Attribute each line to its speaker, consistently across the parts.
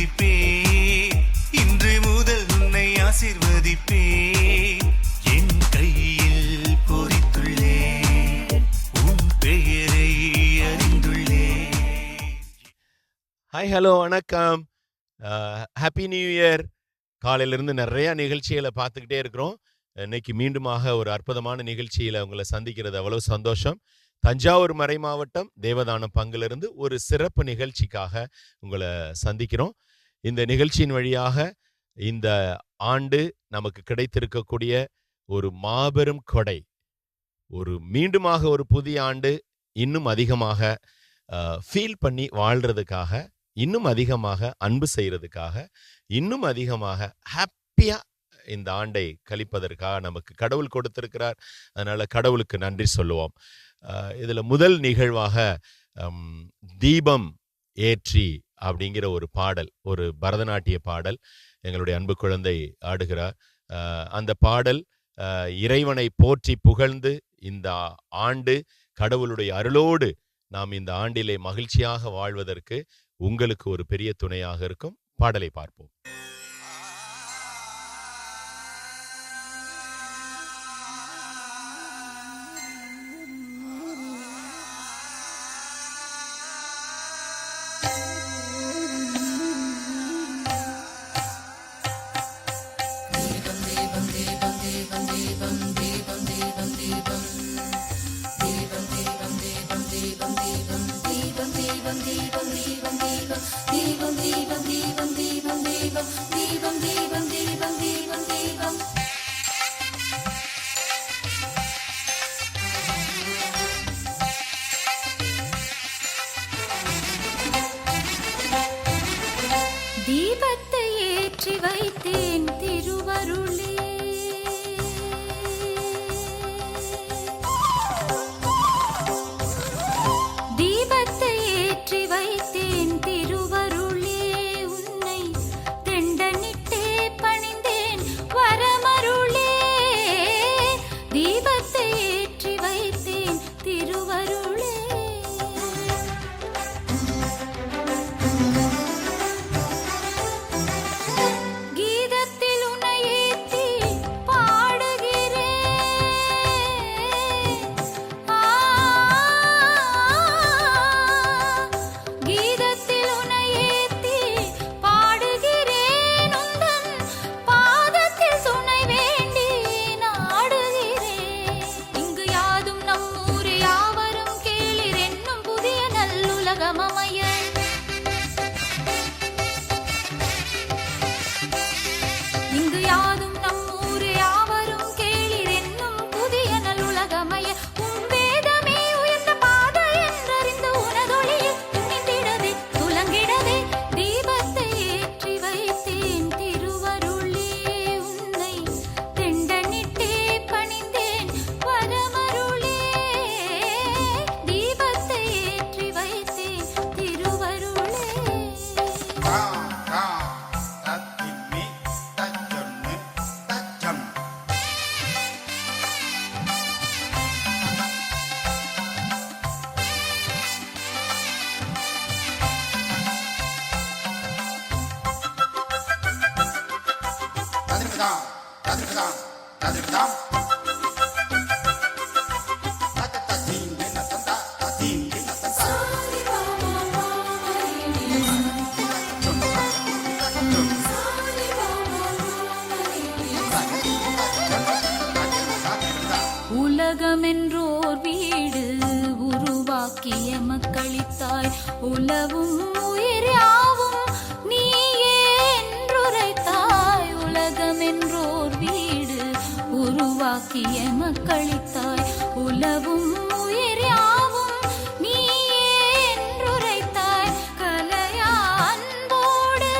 Speaker 1: ஆசிர்வதிப்பே, இன்று முதல் உன்னை ஆசிர்வதிப்பே, என் கையில் பொறித்துள்ளே உன் பெயரை அறிந்துள்ளே.
Speaker 2: ஹாய், ஹலோ, வணக்கம், ஹாப்பி நியூ இயர். காலையிலேருந்து நிறையா நிகழ்ச்சிகளை பார்த்துக்கிட்டே இருக்கிறோம். இன்னைக்கு மீண்டுமாக ஒரு அற்புதமான நிகழ்ச்சியில் உங்களை சந்திக்கிறது அவ்வளோ சந்தோஷம். தஞ்சாவூர் மறை மாவட்டம் தேவதானம் பங்கிலிருந்து ஒரு சிறப்பு நிகழ்ச்சிக்காக உங்களை சந்திக்கிறோம். இந்த நிகழ்ச்சியின் வழியாக இந்த ஆண்டு நமக்கு கிடைத்திருக்கக்கூடிய ஒரு மாபெரும் கொடை, மீண்டுமாக ஒரு புதிய ஆண்டு, இன்னும் அதிகமாக ஃபீல் பண்ணி வாழ்கிறதுக்காக, இன்னும் அதிகமாக அன்பு செய்கிறதுக்காக, இன்னும் அதிகமாக ஹாப்பியாக இந்த ஆண்டை கழிப்பதற்காக நமக்கு கடவுள் கொடுத்திருக்கிறார். அதனால் கடவுளுக்கு நன்றி சொல்லுவோம். இதில் முதல் நிகழ்வாக தீபம் ஏற்றி அப்படிங்கிற ஒரு பாடல், ஒரு பரதநாட்டிய பாடல் எங்களுடைய அன்பு குழந்தை ஆடுகிறார். அந்த பாடல் இறைவனை போற்றி புகழ்ந்து இந்த ஆண்டு கடவுளுடைய அருளோடு நாம் இந்த ஆண்டிலே மகிழ்ச்சியாக வாழ்வதற்கு உங்களுக்கு ஒரு பெரிய துணையாக இருக்கும். பாடலை பார்ப்போம்.
Speaker 3: தீபத்தை ஏற்றி வைத்தேன் திருவருளே, தீபத்தை ஏற்றி வைத்தேன் திருவருளே, உன்னை தெண்டனிட்டே பணிந்தேன் வரமருளே, தீபத்தை ஏற்றி வைத்தேன் திருவருளே. கீதத்தில் உன்னை ஏத்தி பாடுகிறேன், கீதத்தில் உன்னை ஏத்தி பாடுகிறேன், உந்தன் பாதத்தில் துணை வேண்டி நாடுகிறேன். இங்கு யாதும் நம்மூரே யாவரும் கேளிர் என்னும் புதிய நல்லுலகம் அமைய, இங்கு யாதும் நம்மூரே யாவரும் கேளிர் என்னும் புதிய நல்லுலகமய, உன் வேதமே உயர்ந்த பாதை என்றறிந்து உனதொளியில் துணிந்திடவே துலங்கிடவே தீபத்தை ஏற்றி வைத்தேன் திருவருளே, உன்னை தெண்டனிட்டே பணிந்தேன் வரமருளே, தீபத்தை ஏற்றி வைத்தேன் திருவருளே. உலகமென்றோர் வீடு உருவாக்கிய மக்களித்தாய், உலவும் உயிர் யாவும் நீயே என்றுரைத்தாய். உலகமென்றோர் வீடு உருவாக்கிய மக்களித்தாய், உலவும் உயிர் யாவும் நீயே என்றுரைத்தாய். கலையா அன்போடு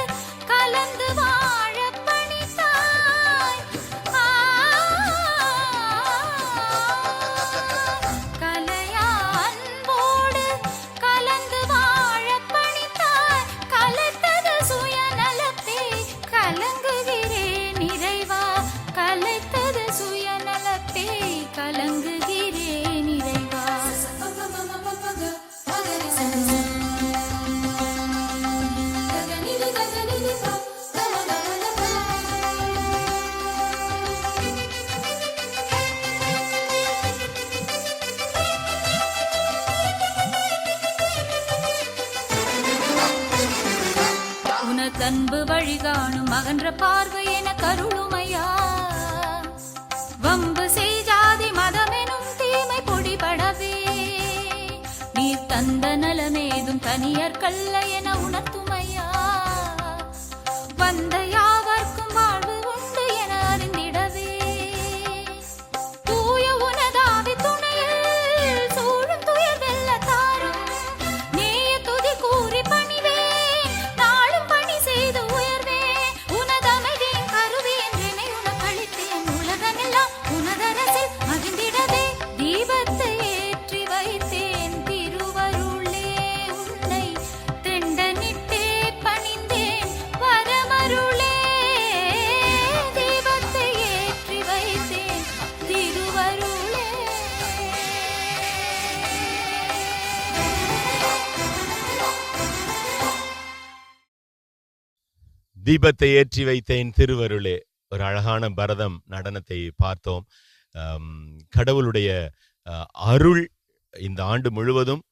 Speaker 3: கலந்து வாழப் பணித்தாய், கலையா அன்போடு கலந்து வாழப் பணித்தாய். கலைத்தது சுயநலப்பே கலங்குகிறேன் இறைவா, கலைத்தது சுயநலப்பே கலங்குகிறேன் இறைவா. ககனிலி ககனிலி தன்பு வழி காணும் அகன்ற பார்வை என கருளுமையா. வம்பு செய்ஜாதி மதமெனும் தீமை பொடிபடவே நீர் தந்த நலமேதும் தனியர் கல்ல என உணர்த்துமையா. வந்த யாவர்க்கும் வாழ்வு உண்டு என அறிந்திடவே தூய உனதாவி துணையில் சூழும் துயர் வெல்ல தாரும் நேய துதி கூறி பணிவேன் நாளும் பணி செய்து உயர்வேன். உனதமைதின் கருவேன் என்னை உனக்களித்தேன் உலகமெல்லாம் உனதரசில் மகிழ்ந்திடவே தீபத்தை ஏற்றி வைத்தேன் திருவருளே உன்னை தெண்டனிட்டே பணிந்தேன் வரமருளே. தீபத்தை ஏற்றி வைத்தேன் திருவருளே.
Speaker 2: தீபத்தை ஏற்றி வைத்தேன் திருவருளே. ஒரு அழகான பரதம் நடனத்தை பார்த்தோம். கடவுளுடைய அருள் இந்த ஆண்டு முழுவதும்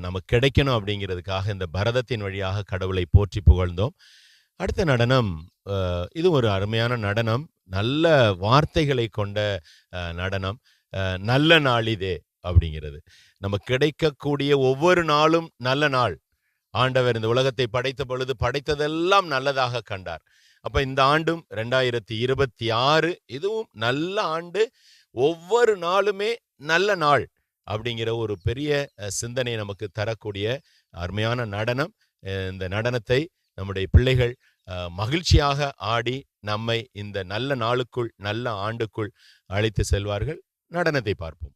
Speaker 2: நமக்கு கிடைக்கணும் அப்படிங்கிறதுக்காக இந்த பரதத்தின் வழியாக கடவுளை போற்றி புகழ்ந்தோம். அடுத்த நடனம், இது ஒரு அருமையான நடனம், நல்ல வார்த்தைகளை கொண்ட நடனம். நல்ல நாளிதே அப்படிங்கிறது. நமக்கு கிடைக்கக்கூடிய ஒவ்வொரு நாளும் நல்ல நாள். ஆண்டவர் இந்த உலகத்தை படைத்த பொழுது படைத்ததெல்லாம் நல்லதாக கண்டார். அப்ப இந்த ஆண்டும் 2026 இதுவும் நல்ல ஆண்டு. ஒவ்வொரு நாளுமே நல்ல நாள் அப்படிங்கிற ஒரு பெரிய சிந்தனை நமக்கு தரக்கூடிய அருமையான நடனம். இந்த நடனத்தை நம்முடைய பிள்ளைகள் மகிழ்ச்சியாக ஆடி நம்மை இந்த நல்ல நாளுக்குள் நல்ல ஆண்டுக்குள் அழைத்து செல்வார்கள். நடனத்தை பார்ப்போம்.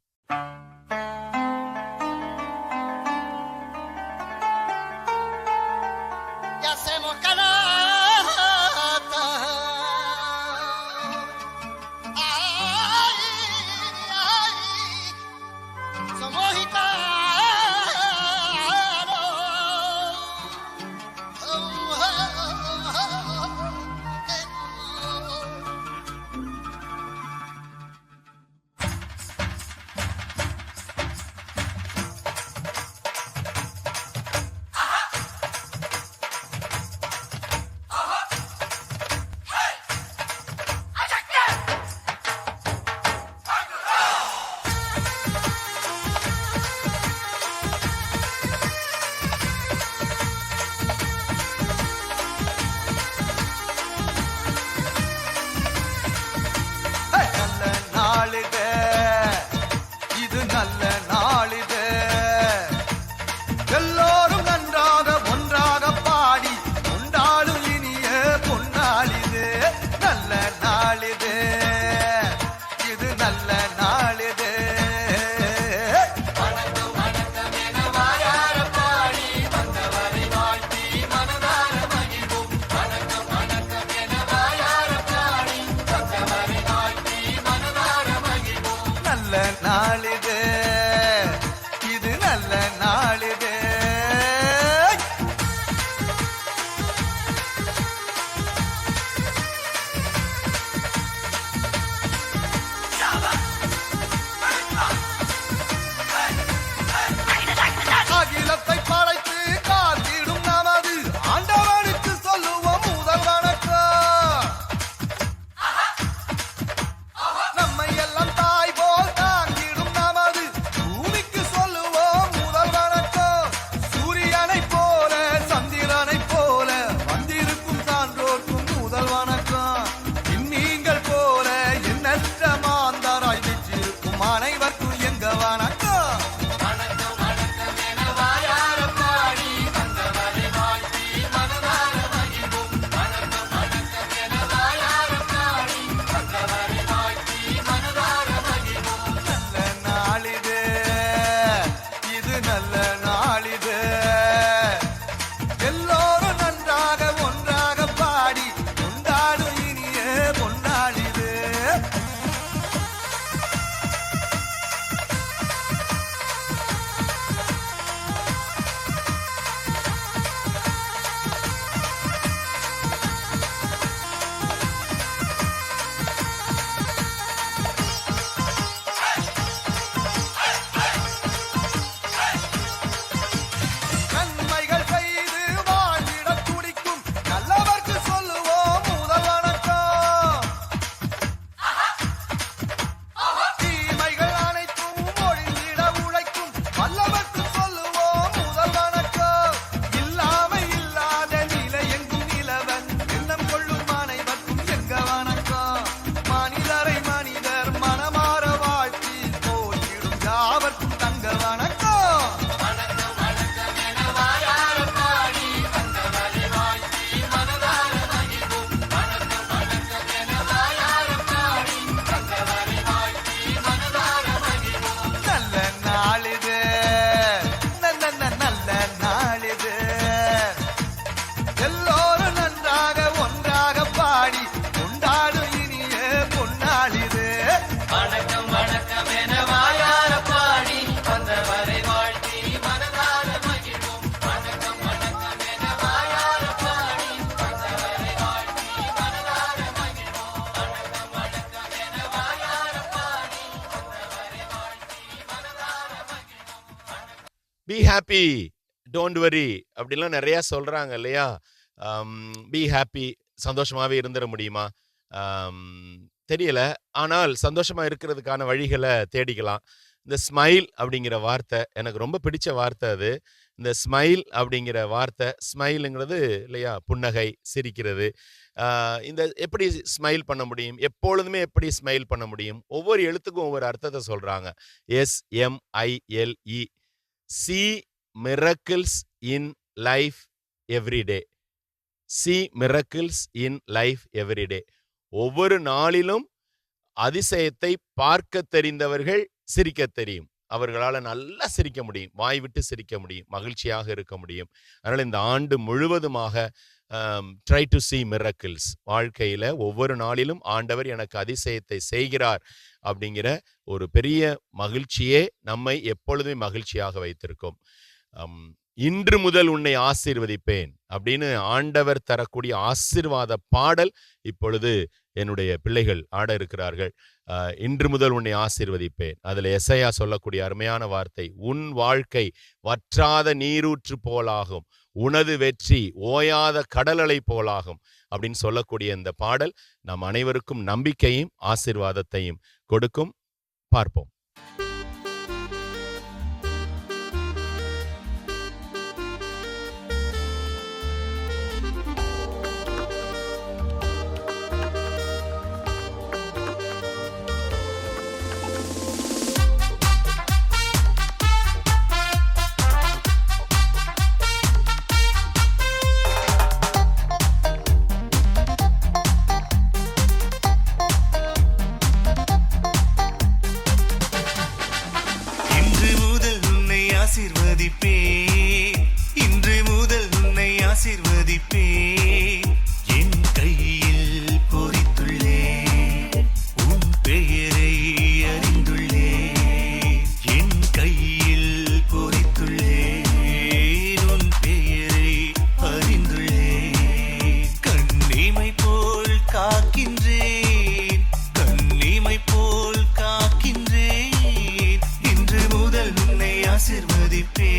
Speaker 2: பி ஹாப்பி, டோன்ட் வரி அப்படிலாம் நிறையா சொல்கிறாங்க இல்லையா? பி ஹாப்பி, சந்தோஷமாகவே இருந்துட முடியுமா? தெரியல. ஆனால் சந்தோஷமாக இருக்கிறதுக்கான வழிகளை தேடிக்கலாம். இந்த ஸ்மைல் அப்படிங்கிற வார்த்தை எனக்கு ரொம்ப பிடிச்ச வார்த்தை அது. இந்த ஸ்மைல் அப்படிங்கிற வார்த்தை, ஸ்மைலுங்கிறது இல்லையா, புன்னகை, சிரிக்கிறது. இந்த எப்படி ஸ்மைல் பண்ண முடியும், எப்பொழுதுமே எப்படி ஸ்மைல் பண்ண முடியும்? ஒவ்வொரு எழுத்துக்கும் ஒவ்வொரு அர்த்தத்தை சொல்கிறாங்க. SMILE, see miracles in life every day. See miracles in life every day. ஒவ்வொரு நாளிலும் அதிசயத்தை பார்க்க தெரிந்தவர்கள் சிரிக்க தெரியும். அவர்களால் நல்லா சிரிக்க முடியும், வாய் விட்டு சிரிக்க முடியும், மகிழ்ச்சியாக இருக்க முடியும். அதனால் இந்த ஆண்டு முழுவதுமாக ட்ரை டு see miracles. வாழ்க்கையில் ஒவ்வொரு நாளிலும் ஆண்டவர் எனக்கு அதிசயத்தை செய்கிறார் அப்படிங்கிற ஒரு பெரிய மகிழ்ச்சியே நம்மை எப்பொழுதுமே மகிழ்ச்சியாக வைத்திருக்கும். இன்று முதல் உன்னை ஆசீர்வதிப்பேன் அப்படின்னு ஆண்டவர் தரக்கூடிய ஆசீர்வாத பாடல் இப்பொழுது என்னுடைய பிள்ளைகள் ஆட இருக்கிறார்கள். இன்று முதல் உன்னை ஆசீர்வதிப்பேன். அதில் எசையா சொல்லக்கூடிய அருமையான வார்த்தை, உன் வாழ்க்கை வற்றாத நீரூற்று போலாகும், உனது வெற்றி ஓயாத கடலலை போலாகும் அப்படின்னு சொல்லக்கூடிய இந்த பாடல் நம் அனைவருக்கும் நம்பிக்கையும் ஆசீர்வாதத்தையும் கொடுக்கும். பார்ப்போம்.
Speaker 1: இன்று முதல் உன்னை ஆசீர்வதிப்பேன். என் கையில் பொறித்துள்ளேன், உன் பெயரை அறிந்துள்ளேன். என் கையில் பொறித்துள்ளேன், உன் பெயரை அறிந்துள்ளேன். கண்ணிமை போல் காக்கின்றேன், கண்ணிமை போல் காக்கின்றேன். இன்று முதல் உன்னை ஆசீர்வதிப்பேன்.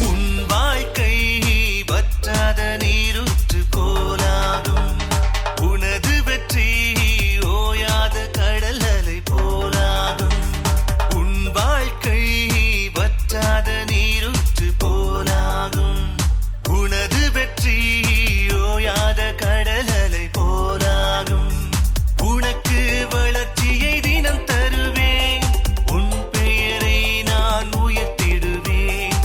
Speaker 1: உன் வாழ்க்கை வற்றாத நீரூற்று போலாகும், உனது வெற்றி ஓயாத கடல் அலை போலாகும். உன் வாழ்க்கை வற்றாத நீரூற்று போலாகும், உனது வெற்றி ஓயாத கடல் அலை போலாகும். உனக்கு வளர்ச்சியை தினம் தருவேன், உன் பெயரை நான் உயர்த்திடுவேன்.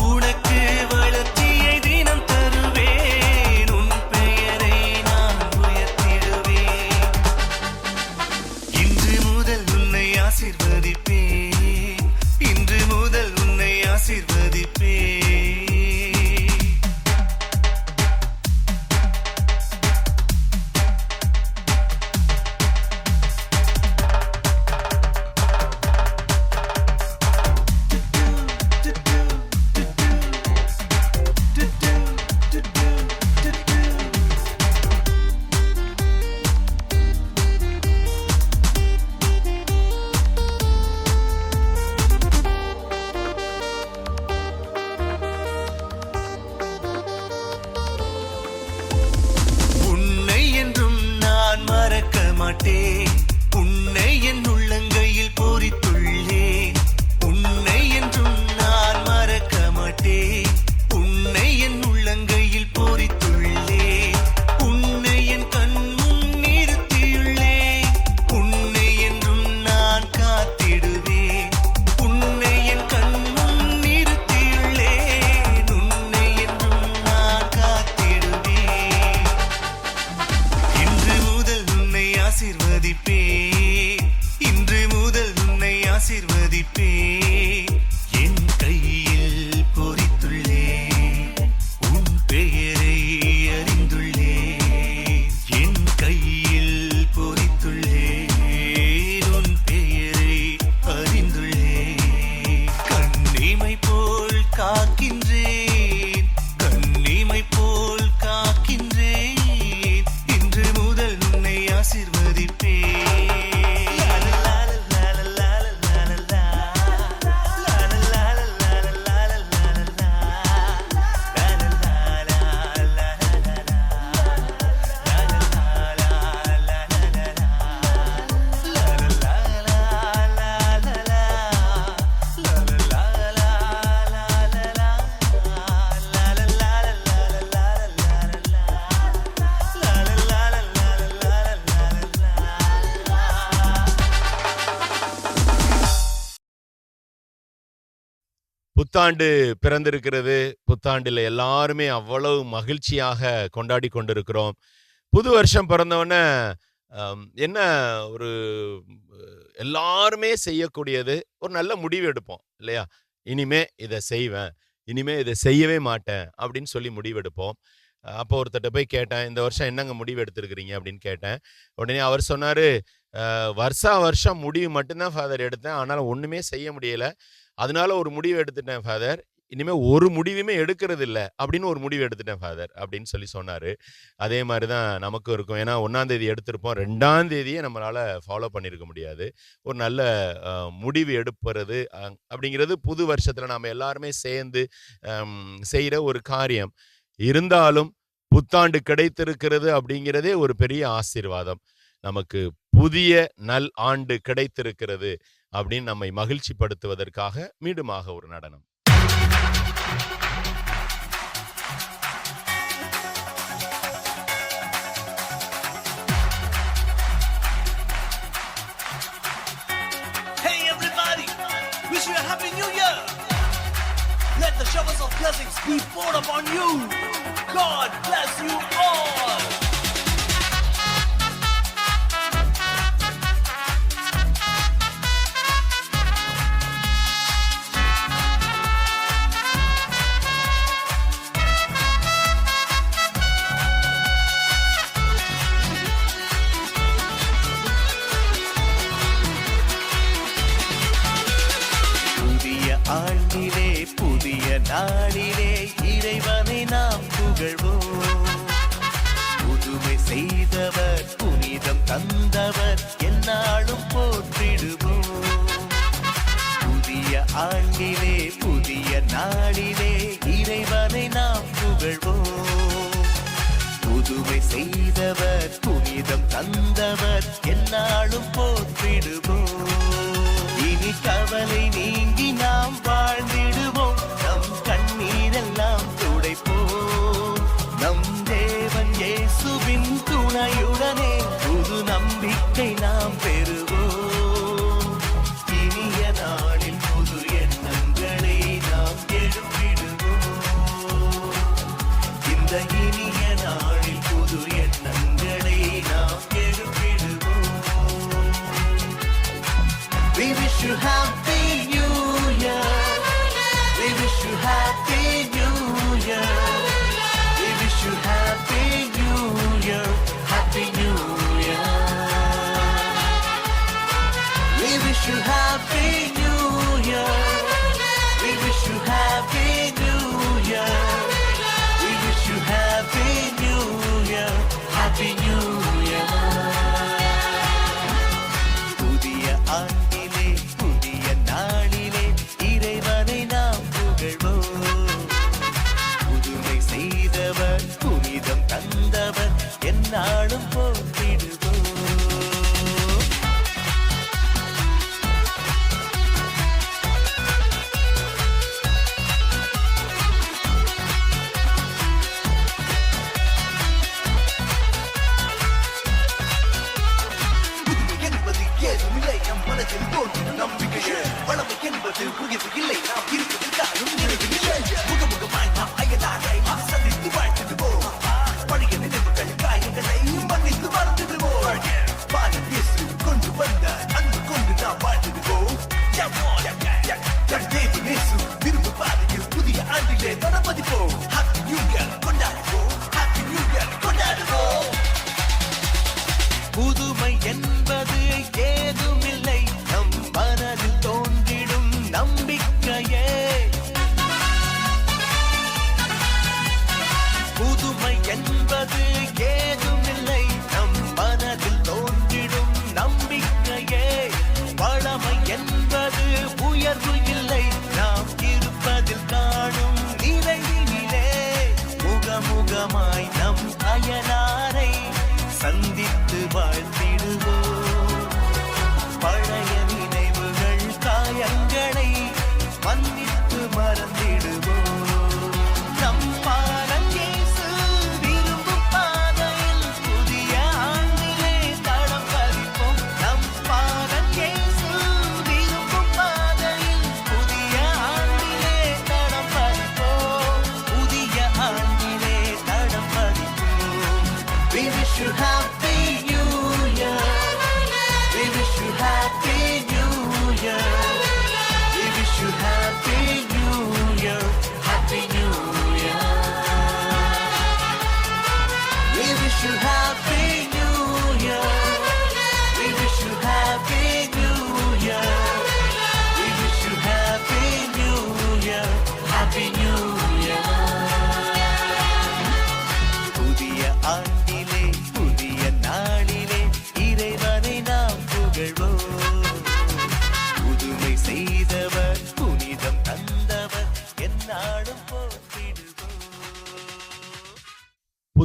Speaker 1: உனக்கு வளர்ச்சியை தினம் தருவேன், உன் பெயரை நான் உயர்த்திடுவேன். இன்று முதல் உன்னை ஆசீர்வதிப்பேன், இன்று முதல் உன்னை ஆசீர்வதிப்பேன். உன்னை என்றும் நான் மறக்க மாட்டேன், உன்னை என் உள்ளங்கையில் பொறித்துள்ளேன். உன்னை என்றும் நான் மறக்க மாட்டேன், உன்னை என் உள்ளங்கையில் பொறித்துள்ளேன். உன்னை என் கண் முன் நிறுத்தியுள்ளேன், உன்னை என்றும் நான் காத்திடுவேன். உன்னை என் கண் முன் நிறுத்தியுள்ளேன், உன்னை என்றும் நான் காத்திடுவேன். இன்று முதல் உன்னை ஆசீர்வதிப்பேன், இன்று முதல் உன்னை ஆசீர்வதிப்பேன். என் கையில் பொறித்துள்ளேன், உன் பெயரை அறிந்துள்ளேன். என் கையில்
Speaker 2: புத்தாண்டு பிறந்திருக்கிறது. புத்தாண்டில் எல்லாருமே அவ்வளவு மகிழ்ச்சியாக கொண்டாடி கொண்டிருக்கிறோம். புது வருஷம் பிறந்தவொடனே என்ன ஒரு எல்லாருமே செய்யக்கூடியது ஒரு நல்ல முடிவு எடுப்போம் இல்லையா? இனிமே இதை செய்வேன், இனிமே இதை செய்யவே மாட்டேன் அப்படின்னு சொல்லி முடிவெடுப்போம். அப்போ ஒருத்தட்ட போய் கேட்டேன், இந்த வருஷம் என்னங்க முடிவு எடுத்திருக்கிறீங்க அப்படின்னு கேட்டேன். உடனே அவர் சொன்னாரு, வருஷம் முடிவு மட்டும்தான் ஃபாதர் எடுத்தேன், ஆனாலும் ஒன்றுமே செய்ய முடியலை, அதனால ஒரு முடிவு எடுத்துட்டேன் ஃபாதர், இனிமேல் ஒரு முடிவுமே எடுக்கிறது இல்லை அப்படின்னு ஒரு முடிவு எடுத்துட்டேன் ஃபாதர் அப்படின்னு சொல்லி சொன்னார். அதே மாதிரி தான் நமக்கும் இருக்கும். ஏன்னா 1ஆம் தேதி எடுத்திருப்போம், 2ஆம் தேதியே நம்மளால் ஃபாலோ பண்ணியிருக்க முடியாது. ஒரு நல்ல முடிவு எடுப்பது அப்படிங்கிறது புது வருஷத்தில் நாம் எல்லாருமே சேர்ந்து செய்கிற ஒரு காரியம். இருந்தாலும் புத்தாண்டு கிடைத்திருக்கிறது அப்படிங்கிறதே ஒரு பெரிய ஆசீர்வாதம். நமக்கு புதிய நல் ஆண்டு கிடைத்திருக்கிறது அப்படின்னு நம்மை மகிழ்ச்சி படுத்துவதற்காக மீண்டுமாக ஒரு நடனம்.
Speaker 4: Hey everybody, wish you a happy new year. Let the showers of blessings be poured upon you. God bless you all. ஆண்டிலே புதிய நாளிலே இறைவனை நாம் புகழ்வோம். புதுமை செய்தவர் புனிதம் தந்தவர் எந்நாளும் போற்றிடுவோம். புதிய ஆண்டிலே புதிய நாளிலே இறைவனை நாம் புகழ்வோம். புதுமை செய்தவர் புனிதம் தந்தவர் எந்நாளும் போற்றிடுவோம். இனி கவலை நீங்கி நாம் வாழ்ந்திடுவோம். நம் கண்ணீரெல்லாம் துடைப்போம். நம் தேவன் இயேசுவின் துணையுடனே புது நம்பிக்கை நாம் பெறுவோம். இனிய நாளில் புது எண்ணங்களை நாம் எழுப்பிடுவோம். இந்த இனிய நாளில் புது எண்ணங்களை நாம் எழுப்பிடுவோம். We wish you happy new year. We wish you happy new year. We wish you happy new year. Happy new year. We wish you happy new year. We wish you happy new year. We wish you happy new year. Happy new year. புதிய ஆண்டிலே புதிய நாளிலே இறைவனை நாம் புகழ்வோம். புதுமை செய்தவர் புனிதம் தந்தவர் எந்நாளும் போற்றிடுவோம். நம்பிக்கையே வளமை என்பது உயர்வு இல்லை. நாம் இருப்பதற்காலும் நினைவில்லை. முகமுகமாய் நாம் அயலாரை சந்தித்து வாழ்த்திடுவோம். பழைய நினைவுகள் காயங்களை மன்னித்து மறந்துடுவோம். பாடல் இயேசு கொண்டு வந்த அன்பு கொண்டு நாம் வாழ்த்திடுவோம். தேவன் இயேசு விரும்பு பாதையில் புதிய ஆண்டிலே தொடர்பதிப்போம். ஹாப்பி நியூ இயர் கொண்டாடுவோம். ஹாப்பி நியூ இயர் கொண்டாடுவோம். புதுமை என்பது ஏதுமில்லை. நம் மனதில் தோன்றிடும் நம்பிக்கையே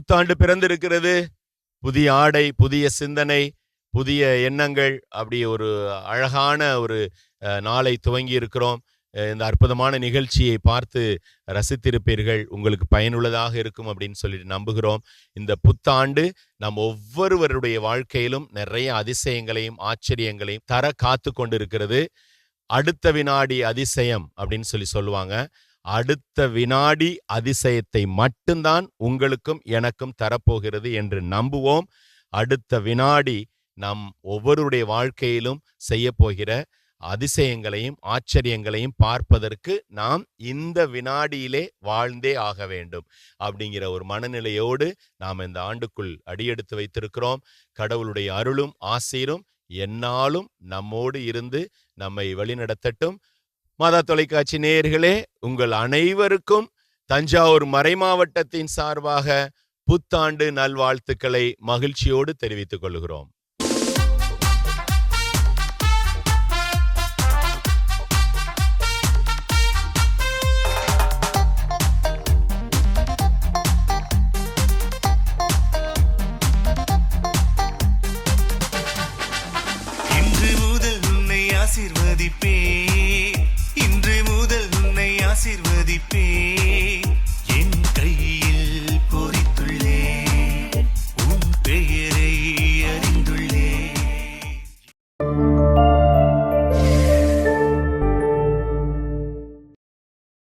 Speaker 2: புத்தாண்டு பிறந்திருக்கிறது. புதிய ஆடை, புதிய சிந்தனை, புதிய எண்ணங்கள், அப்படி ஒரு அழகான ஒரு நாளை துவங்கி இருக்கிறோம். இந்த அற்புதமான நிகழ்ச்சியை பார்த்து ரசித்திருப்பீர்கள். உங்களுக்கு பயனுள்ளதாக இருக்கும் அப்படின்னு சொல்லிட்டு நம்புகிறோம். இந்த புத்தாண்டு நம் ஒவ்வொருவருடைய வாழ்க்கையிலும் நிறைய அதிசயங்களையும் ஆச்சரியங்களையும் தர காத்து கொண்டிருக்கிறது. அடுத்த வினாடி அதிசயம் அப்படின்னு சொல்லுவாங்க. அடுத்த வினாடி அதிசயத்தை மட்டும்தான் உங்களுக்கும் எனக்கும் தரப்போகிறது என்று நம்புவோம். அடுத்த வினாடி நம் ஒவ்வொருடைய வாழ்க்கையிலும் செய்ய போகிற அதிசயங்களையும் ஆச்சரியங்களையும் பார்ப்பதற்கு நாம் இந்த வினாடியிலே வாழ்ந்தே ஆக வேண்டும் அப்படிங்கிற ஒரு மனநிலையோடு நாம் இந்த ஆண்டுக்குள் அடியெடுத்து வைத்திருக்கிறோம். கடவுளுடைய அருளும் ஆசீரும் எந்நாளும் நம்மோடு இருந்து நம்மை வழிநடத்தட்டும். மாதா தொலைக்காட்சி நேயர்களே, உங்கள் அனைவருக்கும் தஞ்சாவூர் மறைமாவட்டத்தின் சார்பாக புத்தாண்டு நல்வாழ்த்துக்களை மகிழ்ச்சியோடு தெரிவித்துக் கொள்கிறோம்.
Speaker 1: இன்று முதல் உன்னை ஆசீர்வதிப்பேன், இன்று முதல் உன்னை ஆசீர்வதிப்பேன்.